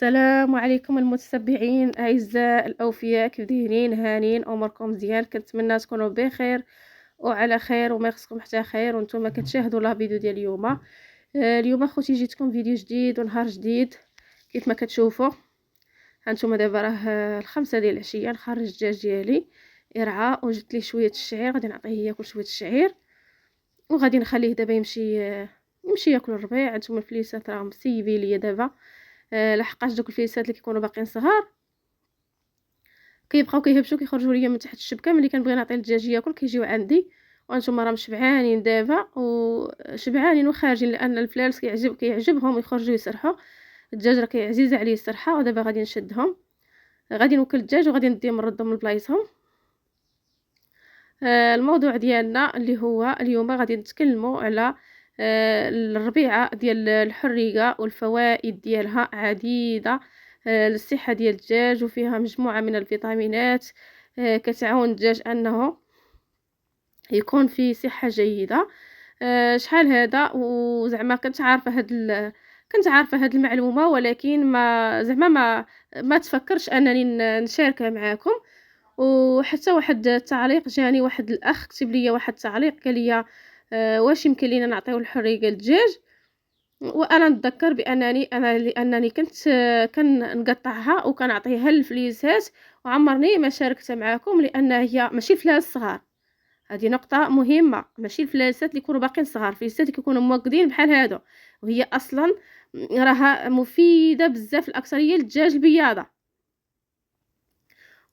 السلام عليكم المتتبعين اعزاء الاوفياء، كيف دايرين؟ هانين اموركم مزيان؟ كنتمنى تكونوا بخير وعلى خير وما يخصكم حتى خير وانتم كتشاهدوا لا فيديو ديال اليوم. اليوم اخوتي جيتكم فيديو جديد ونهار جديد. كيف ما كتشوفوا هانتوما دابا راه الخمسة ديال العشيه، نخرج الدجاج ديالي يرعى وجدت ليه شويه الشعير، غادي نعطيه ياكل شويه الشعير وغادي نخليه دابا يمشي ياكل الربيع. هانتوما الفليسات راهم مسيبين ليا دابا، لحقاش دوك الفيسات اللي كيكونوا باقيين صغار كيبقاو كيهبشوا كيخرجوا ليا من تحت الشبكه. ملي كنبغي نعطي الدجاج ياكل كيجيو عندي، وانتم راهم شبعانين دابا وشبعانين وخارجين، لان الفلالس كيعجبهم يخرجوا يسرحوا. الدجاج راه كيعزيز عليه السرحه، ودابا غادي نشدهم، غادي نوكل الدجاج وغادي نديهم نردهم لبلايصهم. الموضوع ديالنا اللي هو اليوم غادي نتكلموا على الربيعه ديال الحريقه والفوائد ديالها عديده للصحه ديال الدجاج، وفيها مجموعه من الفيتامينات كتعاون الدجاج انه يكون في صحه جيده. شحال هذا وزعما كنت عارفه هاد المعلومه، ولكن ما تفكرش انني نشاركها معكم. وحتى واحد التعليق جاني، واحد الاخ كتب لي واحد التعليق قال لي واش يمكن لينا نعطيو الحريقه للدجاج؟ وانا نتذكر لانني كنت كنقطعها وكنعطيها للفليسات، وعمرني ما شاركتها معكم لان هي ماشي الفلاس صغار. هذه نقطه مهمه، ماشي الفلاسات اللي يكونوا باقيين صغار، الفليسات اللي كيكونوا موقدين بحال هادو، وهي اصلا راها مفيده بزاف الاكثريه للدجاج البياضه.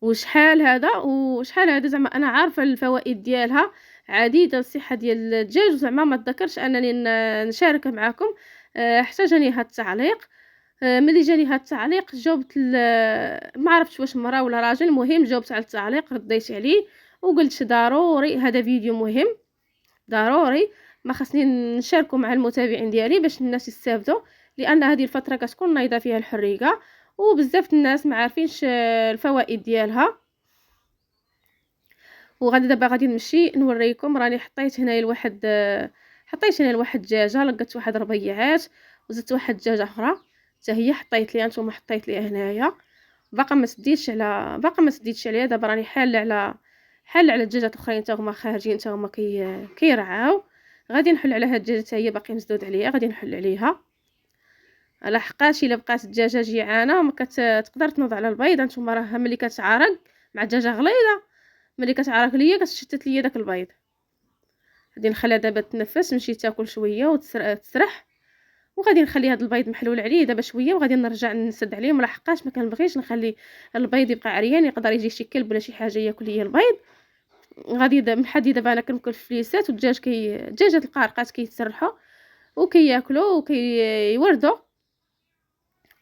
وشحال هذا زعما انا عارفه الفوائد ديالها عديده للصحه ديال الدجاج، وزعما ما تذكرش انني نشاركها معكم. حتى جاني هذا التعليق. ملي جاني هذا التعليق جاوبت ما عرفتش واش مرا ولا راجل، المهم جاوبت على التعليق، رديت عليه وقلت ضروري هذا فيديو مهم، ضروري ما خصني نشاركه مع المتابعين ديالي باش الناس يستافدوا، لان هذه الفتره كتكون نايضه فيها الحريقه وبزاف الناس ما عارفينش الفوائد ديالها. وغادي دابا غادي نمشي نوريكم. راني حطيت هنايا لواحد الدجاجه، لقيت واحد ربيعات وزدت واحد الدجاجه اخرى حتى هي حطيت ليها، نتوما حطيت ليها هنايا. باقا ما سديتش عليها. دابا راني حاله على الدجاجات الاخرين حتى هما خارجين، حتى هما كيرعاو. غادي نحل على هاد الدجاجه حتى هي باقي مسدود عليها، غادي نحل عليها على حقاش الا بقات الدجاجه جيعانه ما كتقدر تنوض على البيض. نتوما راه ملي كتعارق مع الدجاجه غليظه، ملي كتعارق ليا كتشتت ليا داك البيض. غادي نخليها دابا تنفس، تمشي تاكل شويه وتسرح، وغادي نخلي هذا البيض محلول عليه دابا شويه، وغادي نرجع نسد عليهم لحقاش ما كنبغيش نخلي البيض يبقى عريان، يقدر يجي شي كلب ولا شي حاجه ياكل ليا البيض. غادي دابا انا كنوكل الفليسات والدجاج الدجاجات القارقات كيتسرحوا وكياكلوا وكيوردوا،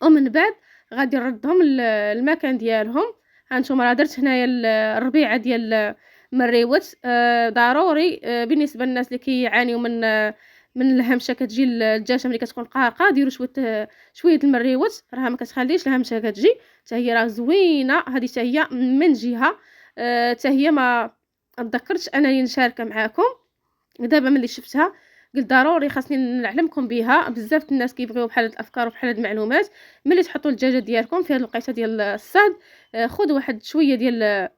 ومن بعد غادي نردهم للمكان ديالهم. هانتوما راه درت هنايا الربيعه ديال مريوت. ضروري بالنسبه للناس اللي كيعانيوا من الهمشه كتجي الدجاجه ملي كتكون قارقه، ديروا شويه المريوت، راه ما كتخليش الهمشه كتجي. حتى هي راه زوينه هذه، حتى هي من جهه حتى هي ما تذكرتش انني نشاركها معكم. دابا ملي شفتها قلت ضروري خاصني نعلمكم بها. بزاف الناس كيبغيو بحال هاد الافكار وبحال هاد المعلومات. ملي تحطوا الدجاجه ديالكم في هاد الوقيته ديال الصاد، خذوا واحد شويه ديال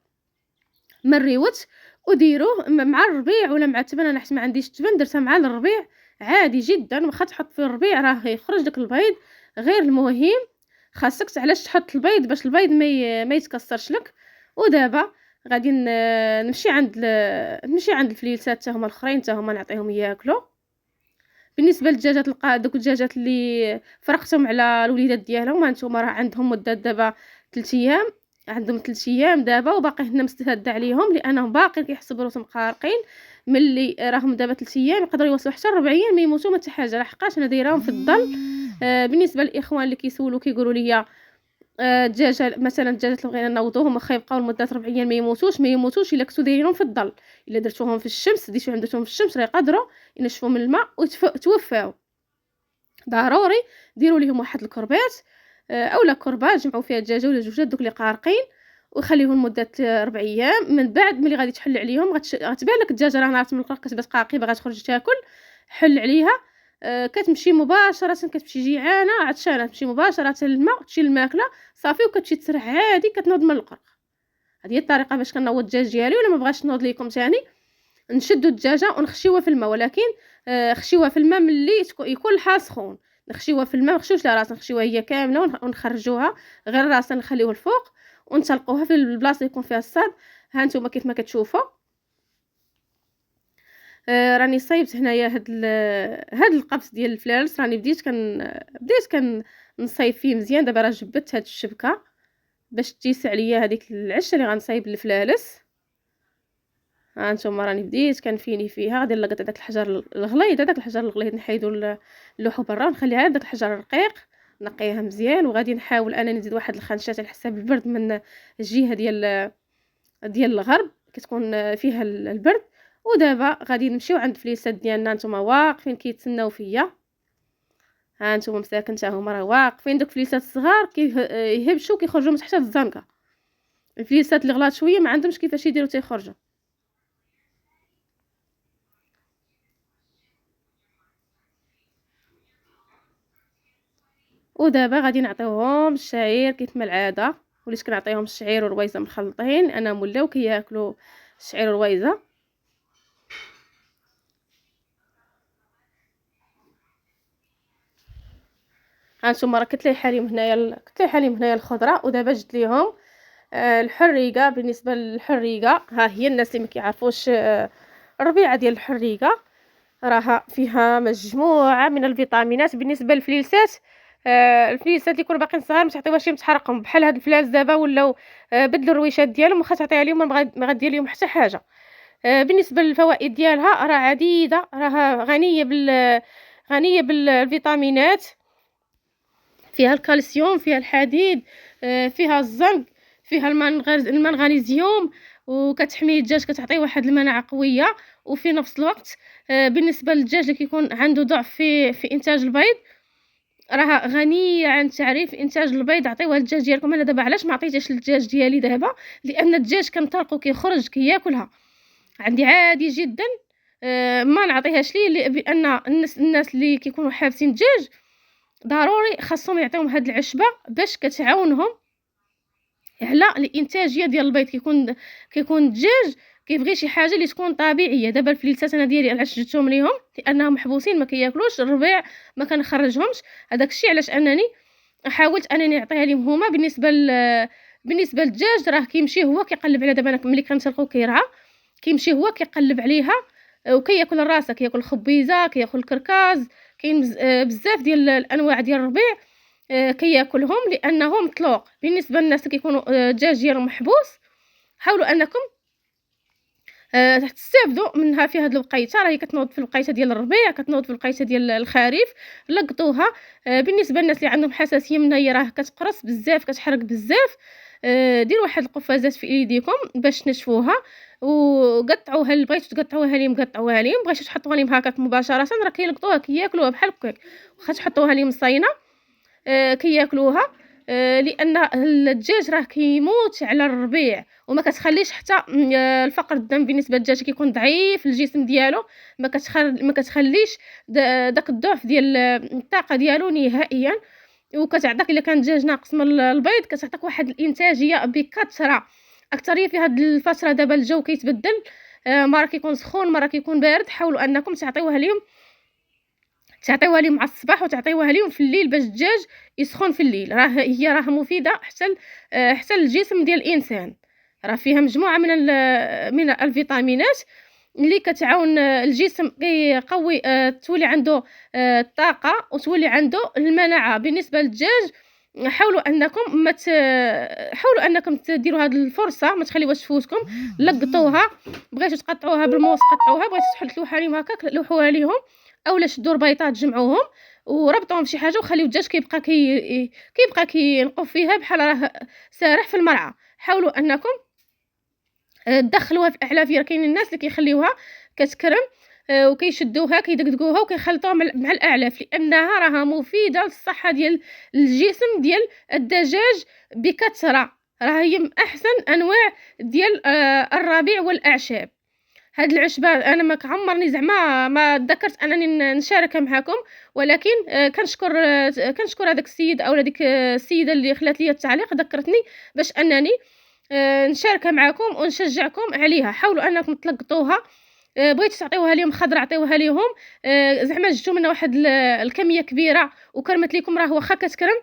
مريوت وديروه مع الربيع ولا مع التبن. انا حيت ما عنديش التبن درتها مع الربيع عادي جدا. واخا تحط في الربيع راه يخرج داك البيض، غير المهم خاصك علاش تحط البيض باش البيض ما يتكسرش لك. ودابا غادي نمشي عند الفليسات حتى هما الاخرين حتى هما نعطيهم ياكلوا. بالنسبه للدجاجات دوك الدجاجات اللي فرقتهم على الوليدات ديالهم، هانتوما راه عندهم مده دابا 3 ايام، عندهم 3 ايام دابا وباقي هنا مستهده عليهم لانهم باقي كيحسوا بروسهم قارقين. ملي راهم دابا 3 ايام يقدروا يوصلوا حتى 4 ايام ما يموتوا ما حتى حاجه، لحقاش انا دايراهم في الظل. بالنسبه للاخوان اللي كيسولوا كيقولوا لي الدجاجه مثلا الدجاجات اللي بغينا نوضوهم واخا يبقاو لمده 4 ايام ما يموتوش الا كنتو دايرينهم في الظل. الا درتوهم في الشمس درتوهم في الشمس راه يقدروا ينشفوا من الماء وتوفاو. ضروري ديروا ليهم واحد الكربات اولا كربه جمعوا فيها الدجاجه ولا جوجات دوك اللي قارقين، وخليهم لمده 4 ايام. من بعد ملي غادي تحل عليهم غتبان لك الدجاجه راه نارت من القرق كتبات قاقي باغا تخرج تاكل، حل عليها كتمشي مباشره، كتمشي جيعانه عطشانه تمشي مباشره للماء، تمشي للماكله صافي وكتمشي تسرح عادي كتنوض من القرق. هذه هي الطريقه باش كنوض الدجاج ديالي. ولا ما بغاش نوض لكم ثاني، نشدوا الدجاجه ونخشيوها في الماء، ولكن خشيوها في الماء ملي يكون الحال سخون. نخشيوها في الماء، نخشيوش لها راس، نخشيوها هي كامله ونخرجوها غير راسها نخليوه الفوق ونطلقوها في البلاصه يكون فيها الصاد. ها نتوما كيف ما كتشوفوا راني صايبت هنايا هاد القبس ديال الفلالس. راني بديت نصايب فيه مزيان. دابا راه جبدت هاد الشبكه باش تيسع ليا هذيك العشه اللي غنصايب الفلالس. ها نتوما راني بديت كنفيني فيها. غادي نلقط داك الحجر الغليظ، هذاك الحجر الغليظ نحيدو اللوحو برا ونخليها داك الحجر الرقيق نقيها مزيان. وغادي نحاول انني نزيد واحد الخنشات على حساب البرد من الجهه ديال الغرب كتكون فيها البرد. ودابا غادي نمشيو عند الفليسات ديالنا. نتوما واقفين كيتسناو فيا. ها نتوما مساكن حتى هما راه واقفين. دوك الفليسات الصغار كيهبشوا كيخرجوا من تحت الزنقه. الفليسات اللي غلاط شويه ما عندهمش كيفاش يديروا تيخرجوا. ودابا غادي نعطيوهم الشعير كيف ما العاده. وليت كنعطيهم الشعير والرويزه مخلطين، انا مولاو كياكلوا الشعير والرويزه. هانتوما راه كتلايحه ليهم هنايا الخضره. ودابا جبت ليهم الحريقه. بالنسبه للحريقه ها هي الناس اللي ما كيعرفوش الربيعه ديال الحريقه راها فيها مجموعه من الفيتامينات. بالنسبه للفليسات الفليسات اللي يكونوا باقيين صغار ما تعطيوهاش متحرقهم. بحال هاد الفلاس دابا ولاو بدلوا الرويشات ديالهم، واخا تعطيها لهم ما غادير لهم حتى حاجه. بالنسبه للفوائد ديالها راه عديده، راها غنيه بالفيتامينات. فيها الكالسيوم، فيها الحديد، فيها الزنك، فيها المنغنيزيوم. وكتحمي الدجاج، كتعطيه واحد المناعه قويه. وفي نفس الوقت بالنسبه للدجاج اللي كيكون عنده ضعف في انتاج البيض راها غنيه عن التعريف. انتاج البيض عطيوها للدجاج ديالكم. انا دابا علاش ما عطيتهاش للدجاج ديالي دابا؟ لان الدجاج كنطلقو كيخرج كياكلها عندي عادي جدا. ما نعطيهاش ليه بان الناس اللي كيكونوا حابسين الدجاج ضروري خاصهم يعطيهم هاد العشبه باش كتعاونهم على الانتاجيه ديال البيض. كيكون الدجاج كيبغي شي حاجه اللي تكون طبيعيه. دابا الفليسات انا ديالي علاش جبتهم ليهم؟ لانهم محبوسين ما كياكلوش الربيع، ما كنخرجهمش. هذاك الشيء علاش انني حاولت انني نعطيها لهم هما. بالنسبه للدجاج راه كيمشي هو كيقلب على. دابا انا ملي كنسلقو كيرعى كيمشي هو كيقلب عليها وكياكل الراسه، كياكل الخبيزه، كياكل الكركاز. كاين بزاف ديال الانواع ديال الربيع كياكلهم لانه مطلوق. بالنسبه للناس اللي كيكونوا الدجاج ديالهم محبوس حاولوا انكم تستافدوا منها في هذه الوقيته. راهي كتنوض في الوقيته ديال الربيع، كتنوض في الوقيته ديال الخريف. لقطوها. بالنسبه للناس اللي عندهم حساسيه منها هي راه كتقرص بزاف، كتحرق بزاف. ديروا واحد القفازات في ايديكم باش تنشفوها وقطعوها. اللي بغيتو تقطعوها ليهم قطعوها ليهم، بغيتو تحطوها ليهم هكاك مباشره راه كيلقطوها كياكلوها بحال هكاك. واخا تحطوها ليهم صاينه كياكلوها. لان الدجاج راه كيموت على الربيع وما كتخليش حتى الفقر الدم. بالنسبه للدجاج كيكون ضعيف الجسم ديالو، ما كتخليش داك الضعف ديال الطاقه ديالو نهائيا. وكتعطيك الا كان الدجاج ناقص من البيض كتعطيك واحد الانتاجيه بكثره. اكثريه في هذه الفتره دابا الجو كيتبدل، مره كيكون سخون مره كيكون بارد. حاولوا انكم تعطيوها لهم على الصباح وتعطيوها لهم في الليل باش الدجاج يسخن في الليل. راه مفيده حتى للجسم ديال الانسان. راه فيها مجموعه من الفيتامينات اللي كتعاون الجسم يقوي تولي عنده الطاقه وتولي عنده المناعه. بالنسبه للدجاج حاولوا انكم تديروا هذه الفرصه، ما تخليوهاش تفوتكم. لقطوها، بغيتوا تقطعوها بالموس قطعوها، بغيتوا تحلوها لهم هكاك لوحوها لهم، اولا شدوا ربيطات جمعوهم وربطوهم بشي حاجه وخليو الدجاج كيبقى كينقف فيها بحال راه سارح في المرعى. حاولوا انكم تدخلوها في الاعلاف. كاين الناس اللي كيخليوها كتكرم وكيشدوها كيدقدقوها وكيخلطوها مع الاعلاف لانها راها مفيده للصحه ديال الجسم ديال الدجاج بكثره. راه هي من احسن انواع ديال الربيع والاعشاب. هاد العشبة انا ما كعمرني زعما ما تذكرت انني نشاركها معكم، ولكن كنشكر هذاك السيد او هذيك السيده اللي خلات لي التعليق، ذكرتني باش انني نشاركها معكم ونشجعكم عليها. حاولوا انكم تلقطوها، بغيتو تعطيوها ليهم خضره عطيوها ليهم، زعما جبتوا منها واحد الكميه كبيره وكرمت لكم، راه واخا كتكرم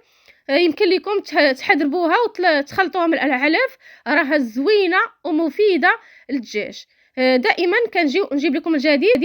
يمكن لكم تحضربوها وتخلطوها من العلف، راها زوينه ومفيده للدجاج. دائما كنجيو نجيب لكم الجديد.